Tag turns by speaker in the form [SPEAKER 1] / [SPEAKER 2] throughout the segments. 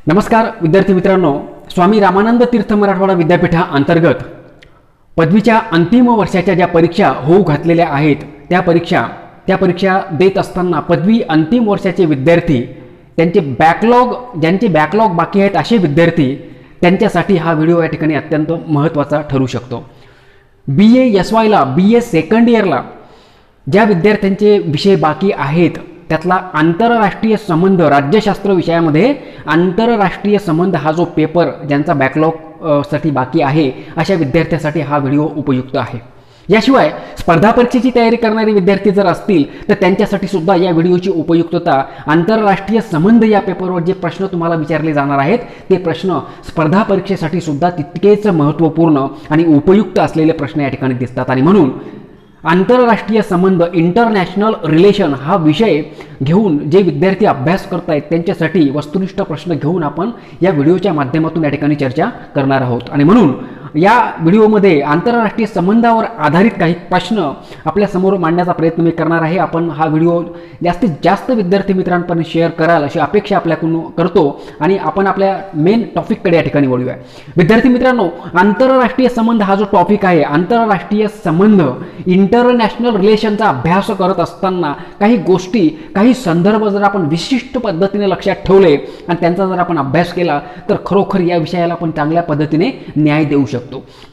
[SPEAKER 1] नमस्कार विद्यार्थी मित्रांनो, स्वामी रामानंद तीर्थ मराठवाडा विद्यापीठाअंतर्गत पदवीच्या अंतिम वर्षाच्या ज्या परीक्षा होऊ घातलेल्या आहेत त्या परीक्षा देत असताना पदवी अंतिम वर्षाचे विद्यार्थी ज्यांचे बॅकलॉग बाकी आहेत असे विद्यार्थी त्यांच्यासाठी हा व्हिडिओ या ठिकाणी अत्यंत महत्त्वाचा ठरू शकतो। BA SYला BA सेकंड इयरला ज्या विद्यार्थ्यांचे विषय बाकी आहेत त्यातला आंतरराष्ट्रीय संबंध राज्यशास्त्र विषयामध्ये आंतरराष्ट्रीय संबंध हा जो पेपर ज्यांचा बॅकलॉग साठी बाकी आहे अशा विद्यार्थ्यांसाठी हा व्हिडिओ उपयुक्त आहे। याशिवाय स्पर्धा परीक्षेची तयारी करणारे विद्यार्थी जर असतील तर त्यांच्यासाठी सुद्धा या व्हिडिओची उपयुक्तता आंतरराष्ट्रीय संबंध या पेपरवर जे प्रश्न तुम्हाला विचारले जाणार आहेत ते प्रश्न स्पर्धा परीक्षेसाठी सुद्धा तितकेच महत्त्वपूर्ण आणि उपयुक्त असलेले प्रश्न या ठिकाणी दिसतात आणि म्हणून आंतरराष्ट्रीय संबंध इंटरनॅशनल रिलेशन हा विषय घेऊन जे विद्यार्थी अभ्यास करतायत त्यांच्यासाठी वस्तुनिष्ठ प्रश्न घेऊन आपण या व्हिडिओच्या माध्यमातून या ठिकाणी चर्चा करणार आहोत आणि म्हणून या व्हिडिओमध्ये आंतरराष्ट्रीय संबंधावर आधारित काही प्रश्न आपल्या समोर मांडण्याचा प्रयत्न मी करणार आहे। आपण हा व्हिडिओ जास्तीत जास्त विद्यार्थी मित्रांपर्यंत शेअर कराल अशी अपेक्षा आपल्याकडून करतो आणि आपण आपल्या मेन टॉपिककडे या ठिकाणी वळूया। विद्यार्थी मित्रांनो, आंतरराष्ट्रीय संबंध हा जो टॉपिक आहे, आंतरराष्ट्रीय संबंध इंटरनॅशनल रिलेशनचा अभ्यास करत असताना काही गोष्टी काही संदर्भ जर आपण विशिष्ट पद्धतीने लक्षात ठेवले आणि त्यांचा जर आपण अभ्यास केला तर खरोखर या विषयाला आपण चांगल्या पद्धतीने न्याय देऊ शकतो।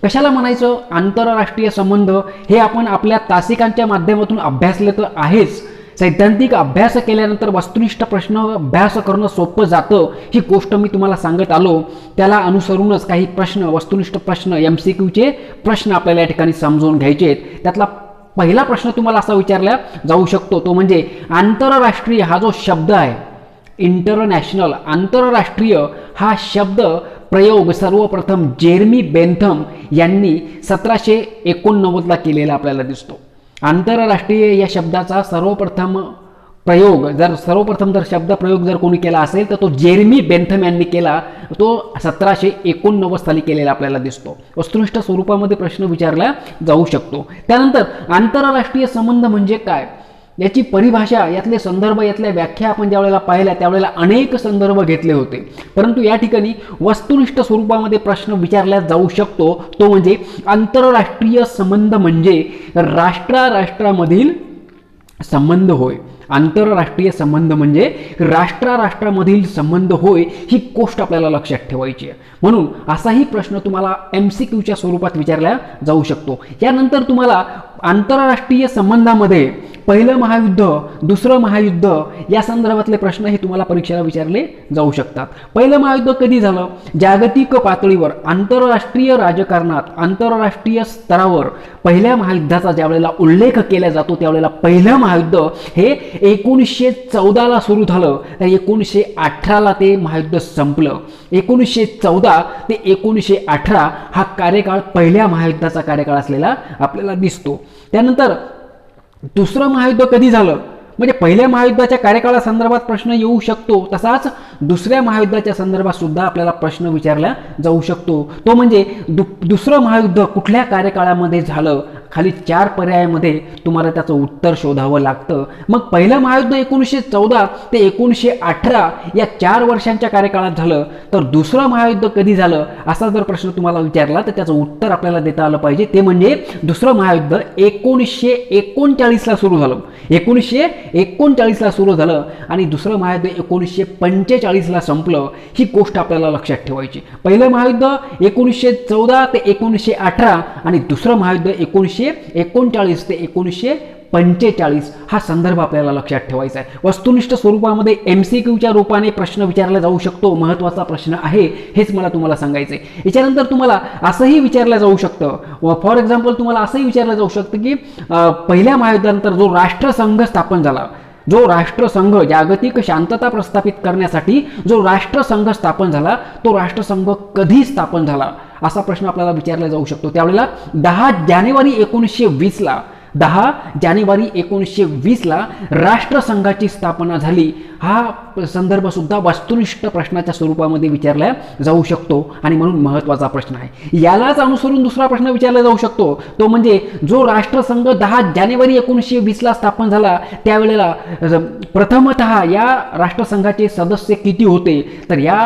[SPEAKER 1] कशाला म्हणायचं आंतरराष्ट्रीय संबंध हे आपण आपल्या तासिकांच्या माध्यमातून अभ्यासले तर आहेच, सैद्धांतिक अभ्यास केल्यानंतर वस्तुनिष्ठ प्रश्न अभ्यास करणं सोपं जातं ही गोष्ट मी तुम्हाला सांगत आलो। त्याला अनुसरूनच काही प्रश्न वस्तुनिष्ठ प्रश्न MCQचे प्रश्न आपल्याला या ठिकाणी समजून घ्यायचे आहेत। त्यातला पहिला प्रश्न तुम्हाला असा विचारला जाऊ शकतो तो म्हणजे आंतरराष्ट्रीय हा जो शब्द आहे इंटरनॅशनल आंतरराष्ट्रीय हा शब्द प्रयोग सर्वप्रथम जेरमी बेंथम यांनी 1789ला केलेला आपल्याला दिसतो। आंतरराष्ट्रीय या शब्दाचा सर्वप्रथम शब्द प्रयोग जर कोणी केला असेल तर तो जेरमी बेंथम यांनी केला, तो 1789 साली केलेला आपल्याला दिसतो। वस्तुनिष्ठ स्वरूपामध्ये प्रश्न विचारला जाऊ शकतो। त्यानंतर आंतरराष्ट्रीय संबंध म्हणजे काय याची परिभाषा, यातले संदर्भ, यातल्या व्याख्या आपण ज्यावेळेला पाहिल्या त्यावेळेला अनेक संदर्भ घेतले होते, परंतु या ठिकाणी वस्तुनिष्ठ स्वरूपामध्ये प्रश्न विचारला जाऊ शकतो तो म्हणजे आंतरराष्ट्रीय संबंध म्हणजे राष्ट्रामधील संबंध होय। आंतरराष्ट्रीय संबंध म्हणजे राष्ट्रामधील संबंध होय ही गोष्ट आपल्याला लक्षात ठेवायची आहे। म्हणून असाही प्रश्न तुम्हाला MCQच्या स्वरूपात विचारला जाऊ शकतो। यानंतर तुम्हाला आंतरराष्ट्रीय संबंधामध्ये पहिलं महायुद्ध दुसरं महायुद्ध या संदर्भातले प्रश्न हे तुम्हाला परीक्षेला विचारले जाऊ शकतात। पहिलं महायुद्ध कधी झालं? जागतिक पातळीवर आंतरराष्ट्रीय राजकारणात आंतरराष्ट्रीय स्तरावर पहिल्या महायुद्धाचा ज्यावेळेला उल्लेख केला जातो त्यावेळेला पहिलं महायुद्ध हे 1914ला सुरू झालं तर 1918ला ते महायुद्ध संपलं। 1914 ते 1918 हा कार्यकाळ पहिल्या महायुद्धाचा कार्यकाळ असलेला आपल्याला दिसतो। त्यानंतर दुसरं महायुद्ध कधी झालं म्हणजे पहिल्या महायुद्धाच्या कार्यकाळासंदर्भात प्रश्न येऊ शकतो, तसाच दुसऱ्या महायुद्धाच्या संदर्भात सुद्धा आपल्याला प्रश्न विचारला जाऊ शकतो। तो म्हणजे दुसरं महायुद्ध कुठल्या कार्यकाळामध्ये झालं, खाली 4 पर्यायामध्ये तुम्हाला त्याचं उत्तर शोधावं लागतं। मग पहिलं महायुद्ध 1914 ते 1918 या 4 वर्षांच्या कार्यकाळात झालं तर दुसरं महायुद्ध कधी झालं असा जर प्रश्न तुम्हाला विचारला तर त्याचं उत्तर आपल्याला देता आलं पाहिजे। ते म्हणजे दुसरं महायुद्ध 1939ला सुरू झालं, 1939ला सुरू झालं आणि दुसरं महायुद्ध 1945ला संपलं ही गोष्ट आपल्याला लक्षात ठेवायची। पहिलं महायुद्ध 1914 ते 1918 आणि दुसरं महायुद्ध 1939 ते 1945 हा संदर्भ आपल्याला लक्षात ठेवायचा आहे। वस्तुनिष्ठ स्वरूपामध्ये MCQच्या रूपाने प्रश्न विचारला जाऊ शकतो, महत्त्वाचा प्रश्न आहे हेच मला तुम्हाला सांगायचं आहे। याच्यानंतर तुम्हाला असंही विचारलं जाऊ शकतं, फॉर एक्झाम्पल तुम्हाला असंही विचारलं जाऊ शकतं की पहिल्या महायुद्धानंतर जो राष्ट्रसंघ स्थापन झाला, जो राष्ट्रसंघ जागतिक शांतता प्रस्थापित करण्यासाठी जो राष्ट्रसंघ स्थापन झाला तो राष्ट्रसंघ कधी स्थापन झाला असा प्रश्न आपल्याला विचारला जाऊ शकतो। त्यावेळेला 10 जानेवारी 1920ला राष्ट्रसंघाची स्थापना झाली हा संदर्भ सुद्धा वस्तुनिष्ठ प्रश्नाच्या स्वरूपामध्ये विचारला जाऊ शकतो आणि म्हणून महत्त्वाचा प्रश्न आहे. यालाच अनुसरून दुसरा प्रश्न विचारला जाऊ शकतो, तो म्हणजे जो राष्ट्रसंघ 10 जानेवारी 1920ला स्थापन झाला त्यावेळेला प्रथमतः या राष्ट्रसंघाचे सदस्य किती होते, तर या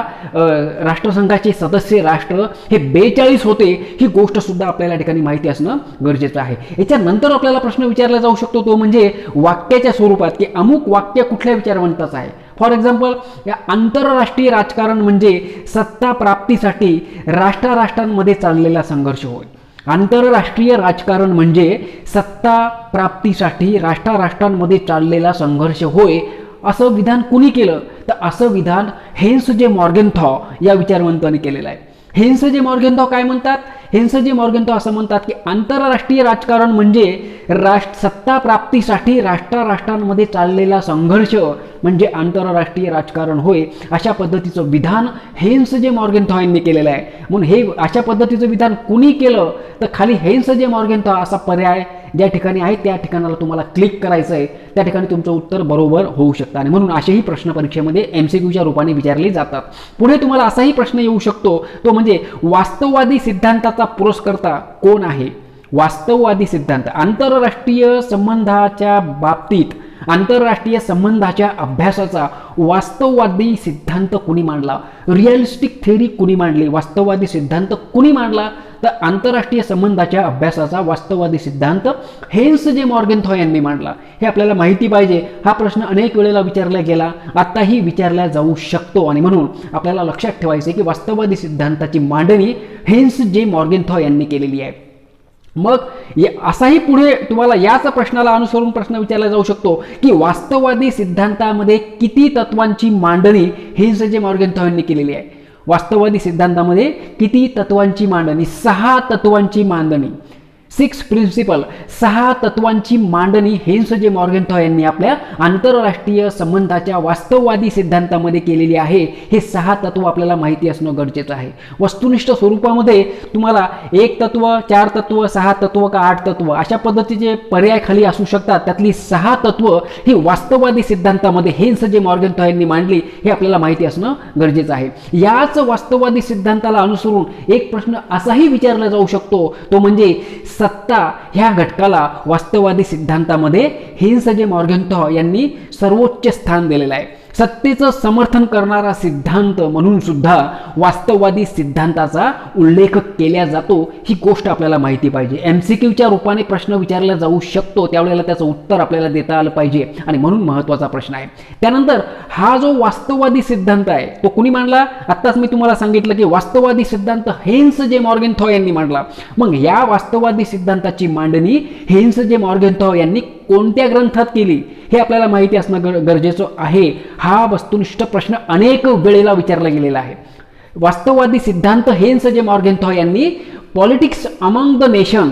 [SPEAKER 1] राष्ट्रसंघाचे सदस्य राष्ट्र हे 42 होते. ही गोष्ट सुद्धा आपल्याला ठिकाणी माहिती असणं गरजेचं आहे. याच्यानंतर आपल्याला प्रश्न विचारला जाऊ शकतो तो म्हणजे वाक्याच्या स्वरूपात की अमुक वाक्य कुठल्या विचारवंताचं आहे. फॉर एक्झाम्पल, या आंतरराष्ट्रीय राजकारण म्हणजे सत्ता प्राप्तीसाठी राष्ट्रांमध्ये चाललेला संघर्ष होय. आंतरराष्ट्रीय राजकारण म्हणजे सत्ता प्राप्तीसाठी राष्ट्रांमध्ये चाललेला संघर्ष होय असं विधान कुणी केलं, तर असं विधान हेन्स जे मॉर्गेनथॉ या विचारवंताने केलेलं आहे. हेन्स जे मॉर्गेनथॉ काय म्हणतात, हेन्स जे मॉर्गेनथॉ असं म्हणतात की आंतरराष्ट्रीय राजकारण म्हणजे सत्ता प्राप्तीसाठी राष्ट्रांमध्ये चाललेला संघर्ष म्हणजे आंतरराष्ट्रीय राजकारण होय. अशा पद्धतीचं विधान हेन्स जे मॉर्गेनथॉ यांनी केलेलं आहे. म्हणून हे अशा पद्धतीचं विधान कुणी केलं, तर खाली हेन्स जे मॉर्गेनथॉ असा पर्याय ज्या ठिकाणी आहे त्या ठिकाणाला तुम्हाला क्लिक करायचं आहे, त्या ठिकाणी तुमचं उत्तर बरोबर होऊ शकतं आणि म्हणून असेही प्रश्न परीक्षेमध्ये MCQच्या रूपाने विचारले जातात. पुढे तुम्हाला असाही प्रश्न येऊ शकतो, तो म्हणजे वास्तववादी सिद्धांताचा पुरस्कर्ता कोण आहे. वास्तववादी सिद्धांत आंतरराष्ट्रीय संबंधाच्या बाबतीत आंतरराष्ट्रीय संबंधाच्या अभ्यासाचा वास्तववादी सिद्धांत कुणी मांडला, रिअलिस्टिक थेअरी कुणी मांडली, वास्तववादी सिद्धांत कुणी मांडला, तर आंतरराष्ट्रीय संबंधाच्या अभ्यासाचा वास्तववादी सिद्धांत हेन्स जे मॉर्गेनथॉ यांनी मांडला. हे आपल्याला माहिती पाहिजे. हा प्रश्न अनेक वेळेला विचारला गेला, आताही विचारला जाऊ शकतो आणि म्हणून आपल्याला लक्षात ठेवायचे की वास्तववादी सिद्धांताची मांडणी हेन्स जे मॉर्गेनथॉ यांनी केलेली आहे. मग असाही पुढे तुम्हाला याच प्रश्नाला अनुसरून प्रश्न विचारला जाऊ शकतो की वास्तववादी सिद्धांतामध्ये किती तत्वांची मांडणी हेन्स जे मॉर्गेनथॉ यांनी केलेली आहे. वास्तववादी सिद्धांतामध्ये किती तत्वांची मांडणी, 6 तत्वांची मांडणी, 6 प्रिन्सिपल, 6 तत्वांची मांडणी हेन्स जे मॉर्गेनथॉ यांनी आपल्या आंतरराष्ट्रीय संबंधाच्या वास्तववादी सिद्धांतामध्ये केलेली आहे. हे 6 तत्व आपल्याला माहिती असणं गरजेचं आहे. वस्तुनिष्ठ स्वरूपामध्ये तुम्हाला 1 तत्व, 4 तत्व, 6 तत्व का 8 तत्व अशा पद्धतीचे पर्याय खाली असू शकतात. त्यातली 6 तत्व ही वास्तववादी सिद्धांतामध्ये हेन्स जे मॉर्गेनथॉ यांनी मांडली हे आपल्याला माहिती असणं गरजेचं आहे. याच वास्तववादी सिद्धांताला अनुसरून एक प्रश्न असाही विचारला जाऊ शकतो, तो म्हणजे सत्ता ह्या घटकाला वास्तववादी सिद्धांतामध्ये हेन्स जे मॉर्गेनथॉ यांनी सर्वोच्च स्थान दिलेलं आहे. सत्तेचं समर्थन करणारा सिद्धांत म्हणून सुद्धा वास्तववादी सिद्धांताचा उल्लेख केला जातो. ही गोष्ट आपल्याला माहिती पाहिजे. MCQच्या रूपाने प्रश्न विचारला जाऊ शकतो, त्यावेळेला त्याचं उत्तर आपल्याला देता आलं पाहिजे आणि म्हणून महत्त्वाचा प्रश्न आहे. त्यानंतर हा जो वास्तववादी सिद्धांत आहे तो कुणी मांडला, आत्ताच मी तुम्हाला सांगितलं की वास्तववादी सिद्धांत हेन्स जे मॉर्गेनथॉ यांनी मांडला. मग या वास्तववादी सिद्धांताची मांडणी हेन्स जे मॉर्गेनथॉ यांनी कोणत्या ग्रंथात केली हे आपल्याला माहिती असणं गरजेचं आहे. हा वस्तुनिष्ठ प्रश्न अनेक वेळेला विचारला गेलेला आहे. वास्तववादी सिद्धांत हेन्स जे मॉर्गेनथॉ यांनी politics among the nation,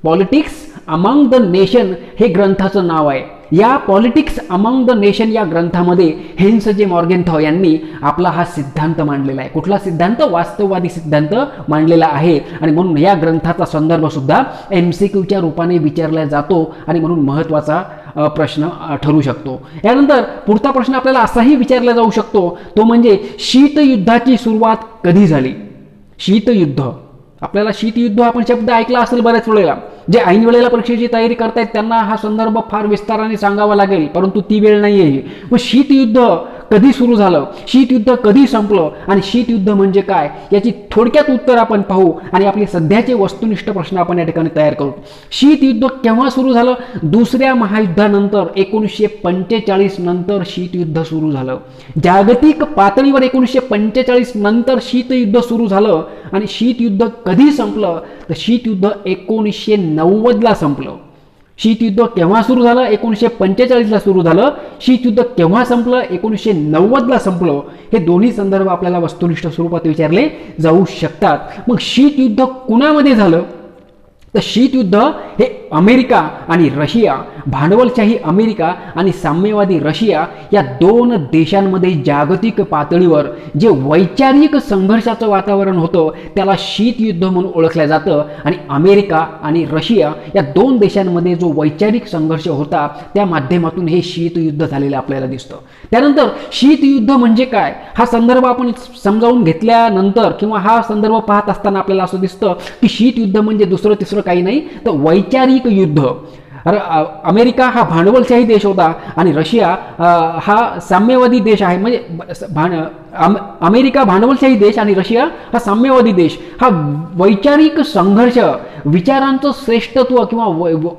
[SPEAKER 1] politics among the nation हे ग्रंथाचं नाव आहे. या पॉलिटिक्स अमंग द नेशन या ग्रंथामध्ये हेन्स जे मॉर्गेनथॉ यांनी आपला हा सिद्धांत मांडलेला आहे. कुठला सिद्धांत, वास्तववादी सिद्धांत मांडलेला आहे आणि म्हणून या ग्रंथाचा संदर्भ सुद्धा MCQच्या रूपाने विचारला जातो आणि म्हणून महत्त्वाचा प्रश्न ठरू शकतो. यानंतर पुढचा प्रश्न आपल्याला असाही विचारला जाऊ शकतो, तो म्हणजे शीतयुद्धाची सुरुवात कधी झाली. शीतयुद्ध, आपल्याला शीतयुद्ध आपण शब्द ऐकला असेल बऱ्याच वेळेला. जे ऐन वेळेला परीक्षेची तयारी करतायत त्यांना हा संदर्भ फार विस्ताराने सांगावा लागेल, परंतु ती वेळ नाही आहे. मग शीतयुद्ध कधी सुरू झालं, शीतयुद्ध कधी संपलं आणि शीतयुद्ध म्हणजे काय याची थोडक्यात उत्तर आपण पाहू आणि आपले सध्याचे वस्तुनिष्ठ प्रश्न आपण या ठिकाणी तयार करू. शीतयुद्ध केव्हा सुरू झालं, दुसऱ्या महायुद्धानंतर 1945 नंतर शीतयुद्ध सुरू झालं. जागतिक पातळीवर 1945 नंतर शीतयुद्ध सुरू झालं आणि शीतयुद्ध कधी संपलं, तर शीतयुद्ध 1990ला संपलं. शीतयुद्ध केव्हा सुरू झालं, 1945ला सुरू झालं. शीतयुद्ध केव्हा संपलं, 1990ला संपलं. हे दोन्ही संदर्भ आपल्याला वस्तुनिष्ठ स्वरूपात विचारले जाऊ शकतात. मग शीतयुद्ध कुणामध्ये झालं, तर शीतयुद्ध हे अमेरिका आणि रशिया, भांडवलशाही अमेरिका आणि साम्यवादी रशिया या दोन देशांमध्ये जागतिक पातळीवर जे वैचारिक संघर्षाचं वातावरण होतं त्याला शीतयुद्ध म्हणून ओळखलं जातं. आणि अमेरिका आणि रशिया या दोन देशांमध्ये जो वैचारिक संघर्ष होता त्या माध्यमातून हे शीतयुद्ध झालेलं आपल्याला दिसतं. त्यानंतर शीतयुद्ध म्हणजे काय हा संदर्भ आपण समजावून घेतल्यानंतर किंवा हा संदर्भ पाहत असताना आपल्याला असं दिसतं की शीतयुद्ध म्हणजे दुसरं तिसरं काही नाही तर वैचारिक युद्ध. अमेरिका हा भांडवलशाही देश होता आणि रशिया हा साम्यवादी देश आहे. म्हणजे अमेरिका भांडवलशाही देश आणि रशिया हा साम्यवादी देश. हा वैचारिक संघर्ष, विचारांचं श्रेष्ठत्व किंवा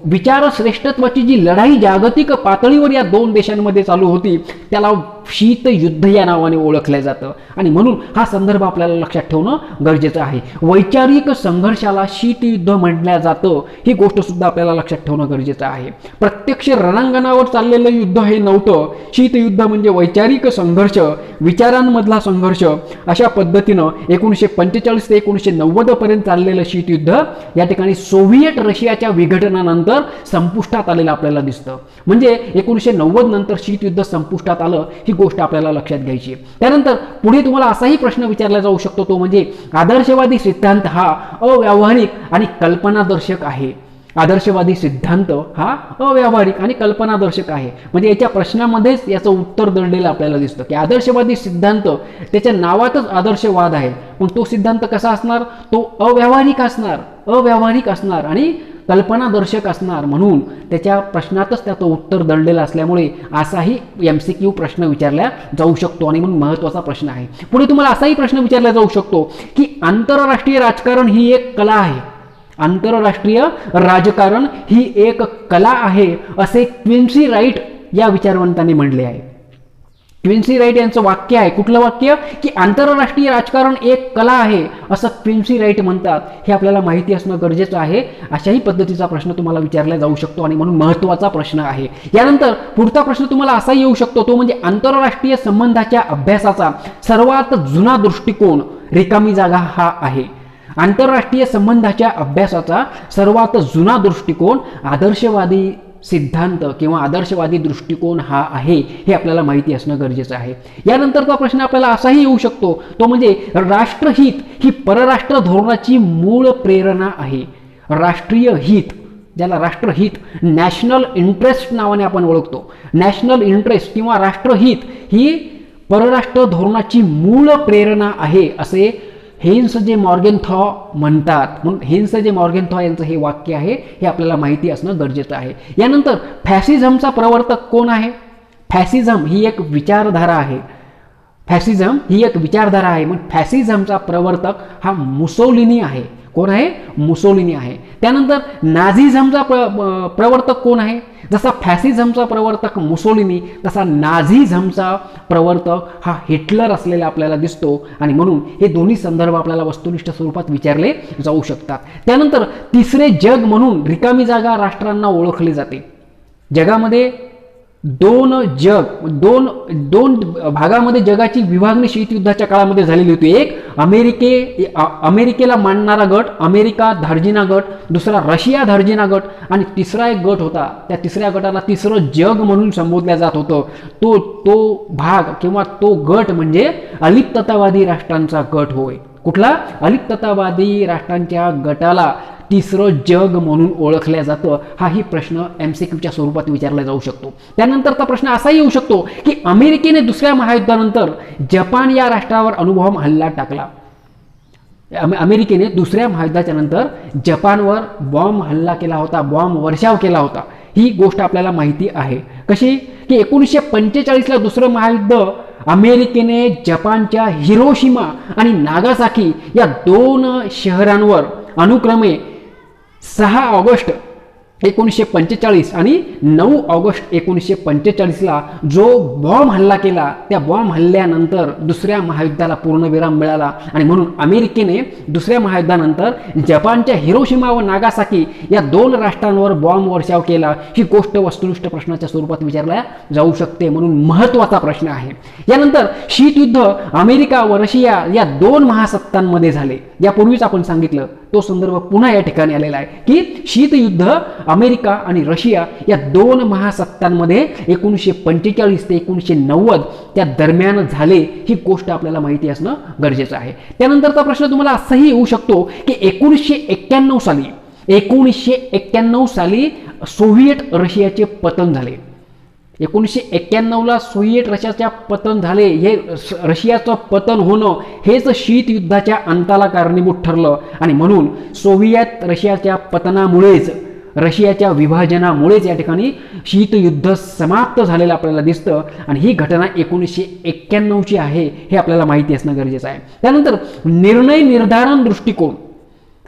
[SPEAKER 1] विचार श्रेष्ठत्वाची जी लढाई जागतिक पातळीवर या दोन देशांमध्ये चालू होती त्याला शीतयुद्ध या नावाने ओळखलं जातं. आणि म्हणून हा संदर्भ आपल्याला लक्षात ठेवणं गरजेचं आहे. वैचारिक संघर्षाला शीतयुद्ध म्हटलं जातं ही गोष्ट सुद्धा आपल्याला लक्षात ठेवणं गरजेचं आहे. प्रत्यक्ष रणांगणावर चाललेलं युद्ध हे नव्हतं. शीतयुद्ध म्हणजे वैचारिक संघर्ष, विचारांमधला संघर्ष. अशा पद्धतीनं 1945 ते 1990 पर्यंत चाललेलं शीतयुद्ध या ठिकाणी सोव्हिएट रशियाच्या विघटनानंतर संपुष्टात आलेलं आपल्याला दिसतं. म्हणजे 1990 नंतर शीतयुद्ध संपुष्टात आलं ही गोष्ट आपल्याला लक्षात घ्यायची. त्यानंतर पुढे तुम्हाला असाही प्रश्न विचारला जाऊ शकतो तो म्हणजे आदर्शवादी सिद्धांत हा अव्यावहारिक आणि कल्पनादर्शक आहे. आदर्शवादी सिद्धांत हा अव्यावहारिक आणि कल्पनादर्शक आहे. म्हणजे याच्या प्रश्नामध्येच याचं उत्तर दडलेलं आपल्याला दिसतं की आदर्शवादी सिद्धांत त्याच्या नावातच आदर्शवाद आहे पण तो सिद्धांत कसा असणार, तो अव्यावहारिक असणार आणि कल्पनादर्शक असणार. म्हणून त्याच्या प्रश्नातच त्याचं उत्तर दडलेलं असल्यामुळे असाही MCQ प्रश्न विचारला जाऊ शकतो आणि म्हणून महत्त्वाचा प्रश्न आहे. पुढे तुम्हाला असाही प्रश्न विचारला जाऊ शकतो की आंतरराष्ट्रीय राजकारण ही एक कला आहे. आंतरराष्ट्रीय राजकारण ही एक कला आहे असे क्विन्सी राईट या विचारवंतांनी म्हणले आहे. क्विन्सी राईट यांचं वाक्य आहे. कुठलं वाक्य की आंतरराष्ट्रीय राजकारण एक कला आहे असं क्विन्सी राईट म्हणतात. हे आपल्याला माहिती असणं गरजेचं आहे. अशाही पद्धतीचा प्रश्न तुम्हाला विचारला जाऊ शकतो आणि म्हणून महत्त्वाचा प्रश्न आहे. यानंतर पुढचा प्रश्न तुम्हाला असा येऊ शकतो तो म्हणजे आंतरराष्ट्रीय संबंधाच्या अभ्यासाचा सर्वात जुना दृष्टिकोन रिकामी जागा हा आहे. आंतरराष्ट्रीय संबंधाच्या अभ्यासाचा सर्वात जुना दृष्टिकोन आदर्शवादी सिद्धांत किंवा आदर्शवादी दृष्टिकोन हा आहे हे आपल्याला माहिती असणं गरजेचं आहे. यानंतरचा प्रश्न आपल्याला असाही येऊ शकतो तो म्हणजे राष्ट्रहित ही परराष्ट्र धोरणाची मूळ प्रेरणा आहे. राष्ट्रीय हित ज्याला राष्ट्रहित नॅशनल इंटरेस्ट नावाने आपण ओळखतो. नॅशनल इंटरेस्ट किंवा राष्ट्रहित ही परराष्ट्र धोरणाची मूळ प्रेरणा आहे असे हेन्स जे मॉर्गेनथॉ म्हणतात. म्हणून हेन्स जे मॉर्गेनथॉ यांचं हे वाक्य आहे हे आपल्याला माहिती असणं गरजेचं आहे. यानंतर फॅसिझमचा प्रवर्तक कोण आहे. फॅसिझम ही एक विचारधारा आहे. फॅसिझम ही एक विचारधारा आहे. मग फॅसिझमचा प्रवर्तक हा मुसोलिनी आहे. कोण आहे, मुसोलिनी आहे. त्यानंतर नाझिझमचा प्रवर्तक कोण आहे. जसा फॅसिझमचा प्रवर्तक मुसोलिनी तसा नाझिझमचा प्रवर्तक हा हिटलर असलेला आपल्याला दिसतो आणि म्हणून हे दोन्ही संदर्भ आपल्याला वस्तुनिष्ठ स्वरूपात विचारले जाऊ शकतात. त्यानंतर तिसरे जग म्हणून रिकामी जागा राष्ट्रांना ओळखले जाते. जगामध्ये दोन दोन भागामध्ये जगाची विभागणी शीतयुद्धाच्या काळामध्ये झालेली होती. एक अमेरिकेला मानणारा गट, अमेरिका धार्जिना गट, दुसरा रशिया धार्जिना गट आणि तिसरा एक गट होता. त्या तिसऱ्या गटाला तिसरं जग म्हणून संबोधल्या जात होतं. तो भाग किंवा तो गट म्हणजे अलिप्ततावादी राष्ट्रांचा गट होय. कुठला, अलिप्ततावादी राष्ट्रांच्या गटाला तिसरं जग म्हणून ओळखल्या जातं. हाही प्रश्न MCQच्या स्वरूपात विचारला जाऊ शकतो. त्यानंतरचा प्रश्न असा येऊ शकतो की अमेरिकेने दुसऱ्या महायुद्धानंतर जपान या राष्ट्रावर अणुबॉम्ब हल्ला टाकला. अमेरिकेने दुसऱ्या महायुद्धाच्या नंतर जपानवर बॉम्ब हल्ला केला होता, बॉम्ब वर्षाव केला होता. ही गोष्ट आपल्याला माहिती आहे. कशी की 1945ला दुसरं महायुद्ध अमेरिकेने जपानच्या हिरोशिमा आणि नागासाकी या दोन शहरांवर अनुक्रमे 6 ऑगस्ट 1945 आणि 9 ऑगस्ट 1945ला जो बॉम्ब हल्ला केला त्या बॉम्ब हल्ल्यानंतर दुसऱ्या महायुद्धाला पूर्णविराम मिळाला आणि म्हणून अमेरिकेने दुसऱ्या महायुद्धानंतर जपानच्या हिरोशिमा व नागासाकी या दोन राष्ट्रांवर बॉम्ब वर्षाव केला. ही गोष्ट वस्तुनिष्ठ प्रश्नाच्या स्वरूपात विचारल्या जाऊ शकते म्हणून महत्त्वाचा प्रश्न आहे. यानंतर शीतयुद्ध अमेरिका व रशिया या दोन महासत्तांमध्ये झाले. यापूर्वीच आपण सांगितलं तो संदर्भ पुन्हा या ठिकाणी आलेला आहे की शीतयुद्ध अमेरिका आणि रशिया या दोन महासत्तांमध्ये 1945 ते 1990 त्या दरम्यान झाले, ही गोष्ट आपल्याला माहिती असणं गरजेचं आहे. त्यानंतरचा प्रश्न तुम्हाला असाही येऊ शकतो की 1991 साली सोव्हिएट रशियाचे पतन झाले. 1991ला सोव्हिएट रशियाच्या पतन झाले. हे रशियाचं पतन होणं हेच शीत युद्धाच्या अंताला कारणीभूत ठरलं आणि म्हणून सोव्हिएट रशियाच्या पतनामुळेच, रशियाच्या विभाजनामुळेच या ठिकाणी शीतयुद्ध समाप्त झालेलं आपल्याला दिसतं आणि ही घटना 1991ची आहे, हे आपल्याला माहिती असणं गरजेचं आहे. त्यानंतर निर्णय निर्धारण दृष्टिकोन.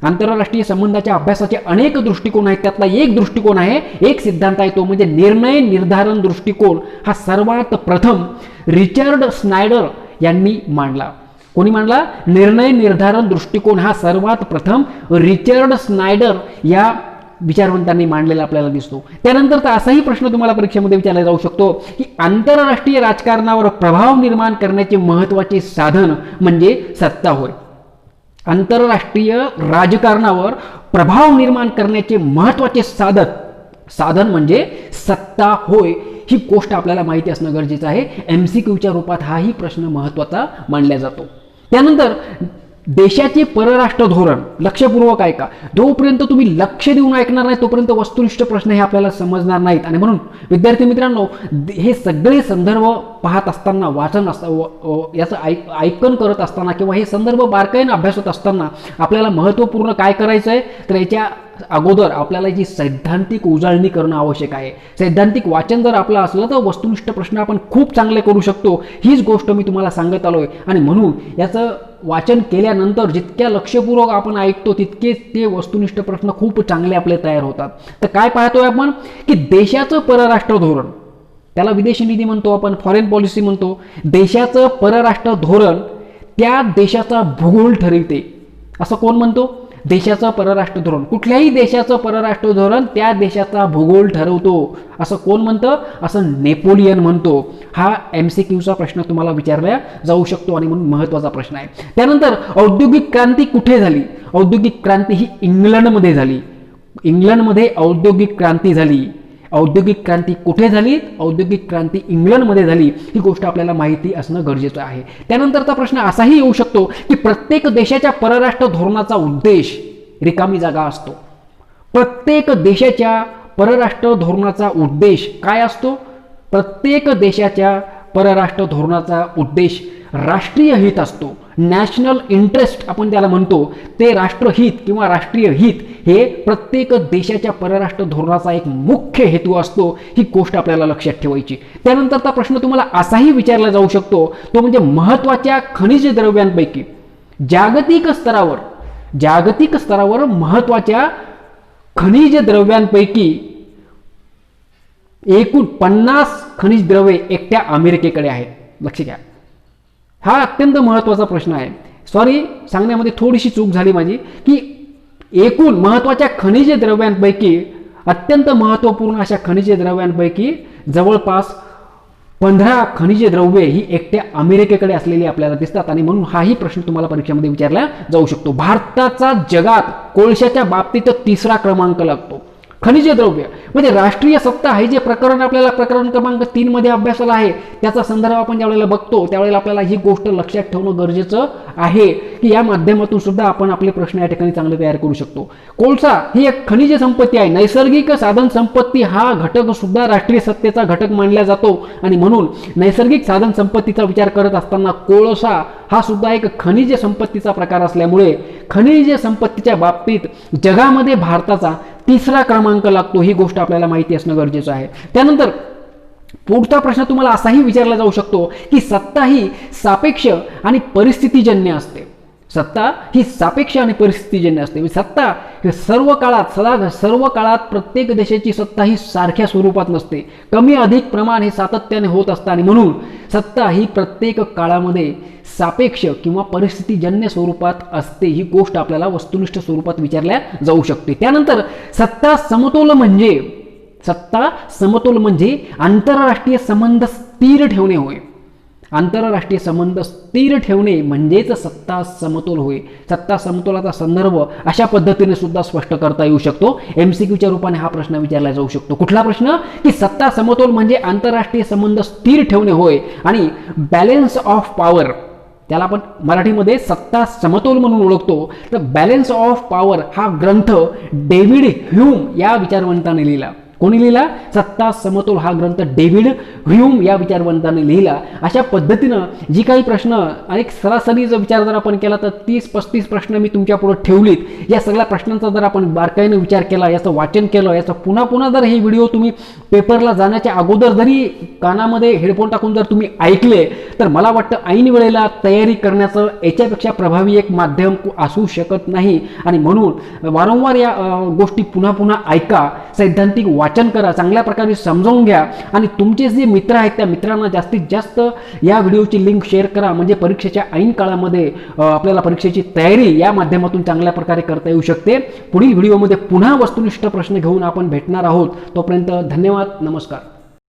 [SPEAKER 1] आंतरराष्ट्रीय संबंधाच्या अभ्यासाचे अनेक दृष्टिकोन आहेत, त्यातला एक दृष्टिकोन आहे, एक सिद्धांत आहे, तो म्हणजे निर्णय निर्धारण दृष्टिकोन. हा सर्वात प्रथम रिचर्ड स्नायडर यांनी मांडला. कोणी मांडला? निर्णय निर्धारण दृष्टिकोन हा सर्वात प्रथम रिचर्ड स्नायडर या विचारवंतांनी मांडलेला आपल्याला दिसतो. त्यानंतर असाही प्रश्न तुम्हाला परीक्षेमध्ये विचारला जाऊ शकतो की आंतरराष्ट्रीय राजकारणावर प्रभाव निर्माण करण्याचे महत्त्वाचे साधन म्हणजे सत्ता होय. आंतरराष्ट्रीय राजकारणावर प्रभाव निर्माण करण्याचे महत्त्वाचे साधन म्हणजे सत्ता होय, ही गोष्ट आपल्याला माहिती असणं गरजेचं आहे. MCQच्या रूपात हाही प्रश्न महत्त्वाचा मानला जातो. त्यानंतर देशाचे परराष्ट्र धोरण लक्षपूर्वक ऐका. जोपर्यंत तुम्ही लक्ष देऊन ऐकणार नाही तोपर्यंत वस्तुनिष्ठ प्रश्न हे आपल्याला समजणार नाहीत आणि म्हणून विद्यार्थी मित्रांनो, हे सगळे संदर्भ पाहत असताना, वाचन याचं ऐकन करत असताना किंवा हे संदर्भ बारकाईने अभ्यासत असताना आपल्याला महत्त्वपूर्ण काय करायचं आहे तर याच्या अगोदर आपल्याला जी सैद्धांतिक उजळणी करणं आवश्यक आहे. सैद्धांतिक वाचन जर आपलं असलं तर वस्तुनिष्ठ प्रश्न आपण खूप चांगले करू शकतो. हीच गोष्ट मी तुम्हाला सांगत आलोय आणि म्हणून याचं वाचन केल्यानंतर जितक्या लक्षपूर्वक आपण ऐकतो तितके ते वस्तुनिष्ठ प्रश्न खूप चांगले आपले तयार होतात. तर काय पाहतोय आपण की देशाचं परराष्ट्र धोरण, त्याला विदेशी नीती म्हणतो आपण, फॉरेन पॉलिसी म्हणतो. देशाचं परराष्ट्र धोरण त्या देशाचा भूगोल ठरवते. असं कोण म्हणतो? देशाचं परराष्ट्र धोरण. कुठल्याही देशाचं परराष्ट्र धोरण त्या देशाचा भूगोल ठरवतो. असं कोण म्हणतं? असं नेपोलियन म्हणतो. हा MCQचा प्रश्न तुम्हाला विचारला जाऊ शकतो आणि म्हणून महत्त्वाचा प्रश्न आहे. त्यानंतर औद्योगिक क्रांती कुठे झाली? औद्योगिक क्रांती ही इंग्लंडमध्ये झाली. इंग्लंडमध्ये औद्योगिक क्रांती झाली. औद्योगिक क्रांती कुठे झाली? औद्योगिक क्रांती इंग्लंडमध्ये झाली. ही गोष्ट आपल्याला माहिती असणं गरजेचं आहे. त्यानंतरचा प्रश्न असाही येऊ शकतो की प्रत्येक देशाच्या परराष्ट्र धोरणाचा उद्देश रिकामी जागा असतो. प्रत्येक देशाच्या परराष्ट्र धोरणाचा उद्देश काय असतो? प्रत्येक देशाच्या परराष्ट्र धोरणाचा उद्देश राष्ट्रीय हित असतो. नॅशनल इंटरेस्ट आपण त्याला म्हणतो. ते राष्ट्रहित किंवा राष्ट्रीय हित हे प्रत्येक देशाच्या परराष्ट्र धोरणाचा एक मुख्य हेतू असतो. ही गोष्ट आपल्याला लक्षात ठेवायची. त्यानंतरचा प्रश्न तुम्हाला असाही विचारला जाऊ शकतो, तो म्हणजे महत्त्वाच्या खनिज द्रव्यांपैकी जागतिक स्तरावर महत्त्वाच्या खनिज द्रव्यांपैकी एकूण 50 खनिज द्रव्ये एकट्या अमेरिकेकडे आहेत. लक्ष घ्या, हा अत्यंत महत्त्वाचा प्रश्न आहे. सॉरी, सांगण्यामध्ये थोडीशी चूक झाली माझी की एकूण महत्त्वाच्या खनिज द्रव्यांपैकी अत्यंत महत्त्वपूर्ण अशा खनिज द्रव्यांपैकी जवळपास 15 खनिज द्रव्ये ही एकट्या अमेरिकेकडे असलेली आपल्याला दिसतात आणि म्हणून हाही प्रश्न तुम्हाला परीक्षेमध्ये विचारला जाऊ शकतो. भारताचा जगात कोळशाच्या बाबतीत 3रा क्रमांक लागतो. खनिज द्रव्य म्हणजे राष्ट्रीय सत्ता हे जे प्रकरण आपल्याला प्रकरण क्रमांक 3 मध्ये अभ्यासाला आहे त्याचा संदर्भ आपण ज्यावेळेला बघतो त्यावेळेला आपल्याला ही गोष्ट लक्षात ठेवणं गरजेचं आहे की या माध्यमातून सुद्धा आपण आपले प्रश्न या ठिकाणी चांगले तयार करू शकतो. कोळसा ही एक खनिज संपत्ती आहे. नैसर्गिक साधन संपत्ती हा घटक सुद्धा राष्ट्रीय सत्तेचा घटक मानला जातो आणि म्हणून नैसर्गिक साधन संपत्तीचा विचार करत असताना कोळसा हा सुद्धा एक खनिज संपत्तीचा प्रकार असल्यामुळे खनिज संपत्तीच्या बाबतीत जगामध्ये भारताचा 3रा क्रमांक लागतो. ही गोष्ट आपल्याला माहिती असणं गरजेचं आहे. त्यानंतर पुढचा प्रश्न तुम्हाला असाही विचारला जाऊ शकतो की सत्ता ही सापेक्ष आणि परिस्थितीजन्य असते. सत्ता ही सापेक्ष आणि परिस्थितीजन्य असते. सत्ता सर्व काळात प्रत्येक देशाची सत्ता ही सारख्या स्वरूपात नसते. कमी अधिक प्रमाण हे सातत्याने होत असतं आणि म्हणून सत्ता ही प्रत्येक काळामध्ये सापेक्ष किंवा परिस्थितीजन्य स्वरूपात असते. ही गोष्ट आपल्याला वस्तुनिष्ठ स्वरूपात विचारल्या जाऊ शकते. त्यानंतर सत्ता समतोल म्हणजे आंतरराष्ट्रीय संबंध स्थिर ठेवणे होय. आंतरराष्ट्रीय संबंध स्थिर ठेवणे म्हणजेच सत्ता समतोल होय. सत्ता समतोलाचा संदर्भ अशा पद्धतीने सुद्धा स्पष्ट करता येऊ शकतो. एमसीक्यूच्या रूपाने हा प्रश्न विचारला जाऊ शकतो. कुठला प्रश्न? की सत्ता समतोल म्हणजे आंतरराष्ट्रीय संबंध स्थिर ठेवणे होय आणि बॅलन्स ऑफ पॉवर, त्याला आपण मराठीमध्ये सत्ता समतोल म्हणून ओळखतो. तर बॅलन्स ऑफ पॉवर हा ग्रंथ डेव्हिड ह्यूम या विचारवंताने लिहिला. कोणी लिहिला? सत्ता समतोल हा ग्रंथ डेव्हिड ह्यूम या विचारवंताने लिहिला. अशा पद्धतीनं जी काही प्रश्न एक सरासरी जर विचार जर आपण केला तर 30-35 प्रश्न मी तुमच्या पुढे ठेवलीत. या सगळ्या प्रश्नांचा जर आपण बारकाईने विचार केला, याचं वाचन केलं, याचं पुन्हा पुन्हा जर हे व्हिडिओ तुम्ही पेपरला जाण्याच्या अगोदर जरी कानामध्ये हेडफोन टाकून जर तुम्ही ऐकले तर मला वाटतं ऐन वेळेला तयारी करण्याचं याच्यापेक्षा प्रभावी एक माध्यम असू शकत नाही. आणि म्हणून वारंवार या गोष्टी पुन्हा पुन्हा ऐका, सैद्धांतिक वाचन करा, चांगल्या प्रकारे समजावून घ्या आणि तुमचे जे मित्र आहेत त्या मित्रांना जास्तीत जास्त या व्हिडिओची लिंक शेअर करा. म्हणजे परीक्षेच्या ऐन काळामध्ये आपल्याला परीक्षेची तयारी या माध्यमातून चांगल्या प्रकारे करता येऊ शकते. पुढील व्हिडिओमध्ये पुन्हा वस्तुनिष्ठ प्रश्न घेऊन आपण भेटणार आहोत. तोपर्यंत धन्यवाद, नमस्कार.